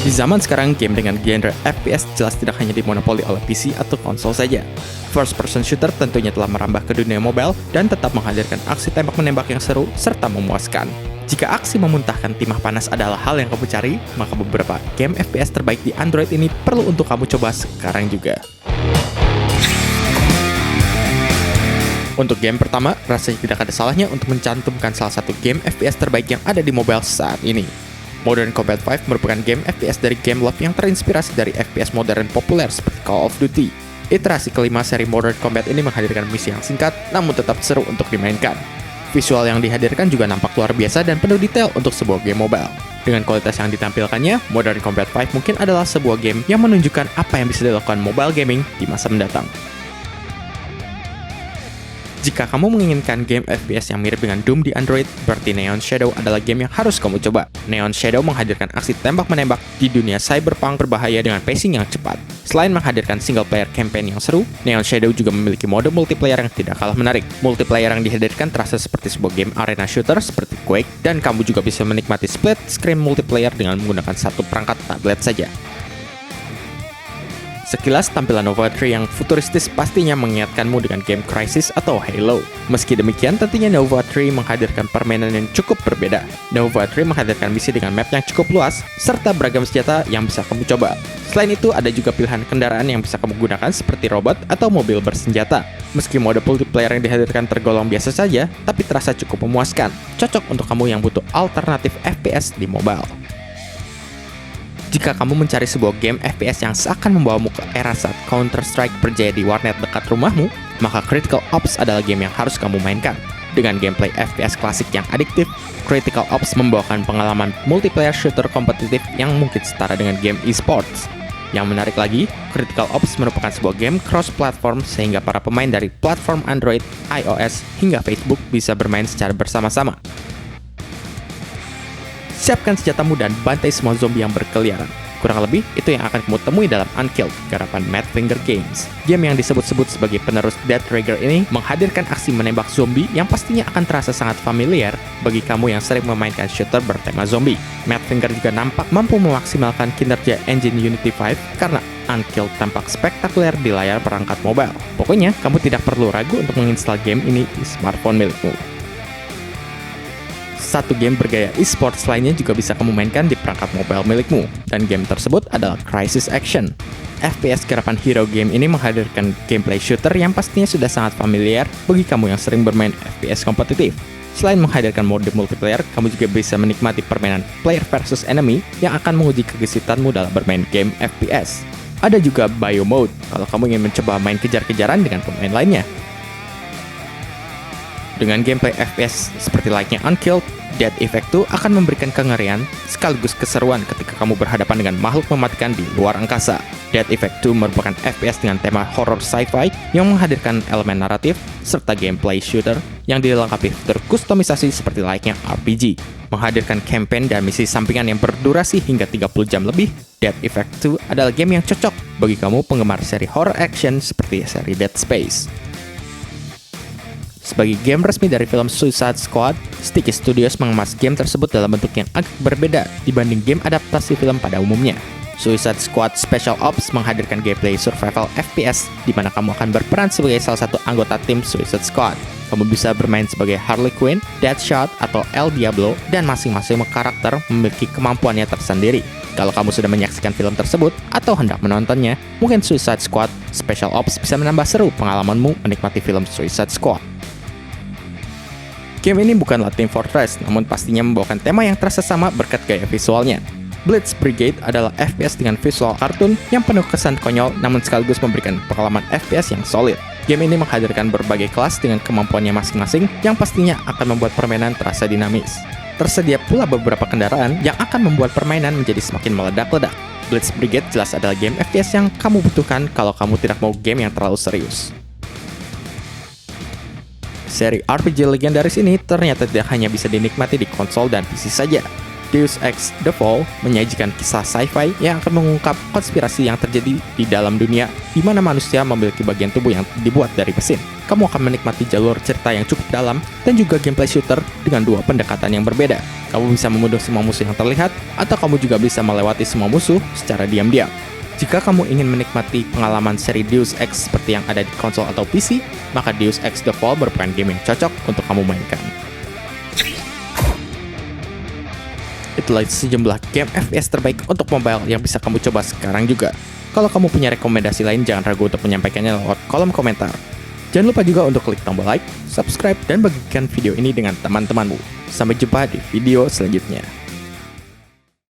Di zaman sekarang, game dengan genre FPS jelas tidak hanya dimonopoli oleh PC atau konsol saja. First person shooter tentunya telah merambah ke dunia mobile dan tetap menghadirkan aksi tembak-menembak yang seru serta memuaskan. Jika aksi memuntahkan timah panas adalah hal yang kamu cari, maka beberapa game FPS terbaik di Android ini perlu untuk kamu coba sekarang juga. Untuk game pertama, rasanya tidak ada salahnya untuk mencantumkan salah satu game FPS terbaik yang ada di mobile saat ini. Modern Combat 5 merupakan game FPS dari Gameloft yang terinspirasi dari FPS modern populer seperti Call of Duty. Iterasi kelima seri Modern Combat ini menghadirkan misi yang singkat, namun tetap seru untuk dimainkan. Visual yang dihadirkan juga nampak luar biasa dan penuh detail untuk sebuah game mobile. Dengan kualitas yang ditampilkannya, Modern Combat 5 mungkin adalah sebuah game yang menunjukkan apa yang bisa dilakukan mobile gaming di masa mendatang. Jika kamu menginginkan game FPS yang mirip dengan Doom di Android, berarti Neon Shadow adalah game yang harus kamu coba. Neon Shadow menghadirkan aksi tembak-menembak di dunia cyberpunk berbahaya dengan pacing yang cepat. Selain menghadirkan single player campaign yang seru, Neon Shadow juga memiliki mode multiplayer yang tidak kalah menarik. Multiplayer yang dihadirkan terasa seperti sebuah game arena shooter seperti Quake, dan kamu juga bisa menikmati split screen multiplayer dengan menggunakan satu perangkat tablet saja. Sekilas tampilan Nova 3 yang futuristis pastinya mengingatkanmu dengan game Crysis atau Halo. Meski demikian, tentunya Nova 3 menghadirkan permainan yang cukup berbeda. Nova 3 menghadirkan misi dengan map yang cukup luas, serta beragam senjata yang bisa kamu coba. Selain itu, ada juga pilihan kendaraan yang bisa kamu gunakan seperti robot atau mobil bersenjata. Meski mode multiplayer yang dihadirkan tergolong biasa saja, tapi terasa cukup memuaskan. Cocok untuk kamu yang butuh alternatif FPS di mobile. Jika kamu mencari sebuah game FPS yang seakan membawamu ke era saat Counter-Strike berjaya di warnet dekat rumahmu, maka Critical Ops adalah game yang harus kamu mainkan. Dengan gameplay FPS klasik yang adiktif, Critical Ops membawakan pengalaman multiplayer shooter kompetitif yang mungkin setara dengan game e-sports. Yang menarik lagi, Critical Ops merupakan sebuah game cross-platform sehingga para pemain dari platform Android, iOS, hingga Facebook bisa bermain secara bersama-sama. Siapkan senjatamu dan bantai semua zombie yang berkeliaran. Kurang lebih, itu yang akan kamu temui dalam Unkilled, garapan Madfinger Games. Game yang disebut-sebut sebagai penerus Dead Trigger ini menghadirkan aksi menembak zombie yang pastinya akan terasa sangat familiar bagi kamu yang sering memainkan shooter bertema zombie. Madfinger juga nampak mampu memaksimalkan kinerja engine Unity 5 karena Unkilled tampak spektakuler di layar perangkat mobile. Pokoknya, kamu tidak perlu ragu untuk menginstal game ini di smartphone milikmu. Satu game bergaya e-sports lainnya juga bisa kamu mainkan di perangkat mobile milikmu, dan game tersebut adalah Crysis Action. FPS garapan Hero Game ini menghadirkan gameplay shooter yang pastinya sudah sangat familiar bagi kamu yang sering bermain FPS kompetitif. Selain menghadirkan mode multiplayer, kamu juga bisa menikmati permainan player versus enemy yang akan menguji kegesitanmu dalam bermain game FPS. Ada juga Bio Mode, kalau kamu ingin mencoba main kejar-kejaran dengan pemain lainnya. Dengan gameplay FPS seperti layaknya Unkilled, Dead Effect 2 akan memberikan kengerian sekaligus keseruan ketika kamu berhadapan dengan makhluk mematikan di luar angkasa. Dead Effect 2 merupakan FPS dengan tema horror sci-fi yang menghadirkan elemen naratif serta gameplay shooter yang dilengkapi fitur kustomisasi seperti layaknya RPG. Menghadirkan campaign dan misi sampingan yang berdurasi hingga 30 jam lebih, Dead Effect 2 adalah game yang cocok bagi kamu penggemar seri horror action seperti seri Dead Space. Sebagai game resmi dari film Suicide Squad, Sticky Studios mengemas game tersebut dalam bentuk yang agak berbeda dibanding game adaptasi film pada umumnya. Suicide Squad Special Ops menghadirkan gameplay survival FPS di mana kamu akan berperan sebagai salah satu anggota tim Suicide Squad. Kamu bisa bermain sebagai Harley Quinn, Deadshot, atau El Diablo, dan masing-masing karakter memiliki kemampuannya tersendiri. Kalau kamu sudah menyaksikan film tersebut atau hendak menontonnya, mungkin Suicide Squad Special Ops bisa menambah seru pengalamanmu menikmati film Suicide Squad. Game ini bukanlah Team Fortress, namun pastinya membawakan tema yang terasa sama berkat gaya visualnya. Blitz Brigade adalah FPS dengan visual kartun yang penuh kesan konyol namun sekaligus memberikan pengalaman FPS yang solid. Game ini menghadirkan berbagai kelas dengan kemampuannya masing-masing yang pastinya akan membuat permainan terasa dinamis. Tersedia pula beberapa kendaraan yang akan membuat permainan menjadi semakin meledak-ledak. Blitz Brigade jelas adalah game FPS yang kamu butuhkan kalau kamu tidak mau game yang terlalu serius. Seri RPG legendaris ini ternyata tidak hanya bisa dinikmati di konsol dan PC saja. Deus Ex The Fall menyajikan kisah sci-fi yang akan mengungkap konspirasi yang terjadi di dalam dunia di mana manusia memiliki bagian tubuh yang dibuat dari mesin. Kamu akan menikmati jalur cerita yang cukup dalam dan juga gameplay shooter dengan dua pendekatan yang berbeda. Kamu bisa membunuh semua musuh yang terlihat, atau kamu juga bisa melewati semua musuh secara diam-diam. Jika kamu ingin menikmati pengalaman seri Deus Ex seperti yang ada di konsol atau PC, maka Deus Ex The Fall merupakan game yang cocok untuk kamu mainkan. Itulah sejumlah game FPS terbaik untuk mobile yang bisa kamu coba sekarang juga. Kalau kamu punya rekomendasi lain, jangan ragu untuk menyampaikannya lewat kolom komentar. Jangan lupa juga untuk klik tombol like, subscribe, dan bagikan video ini dengan teman-temanmu. Sampai jumpa di video selanjutnya.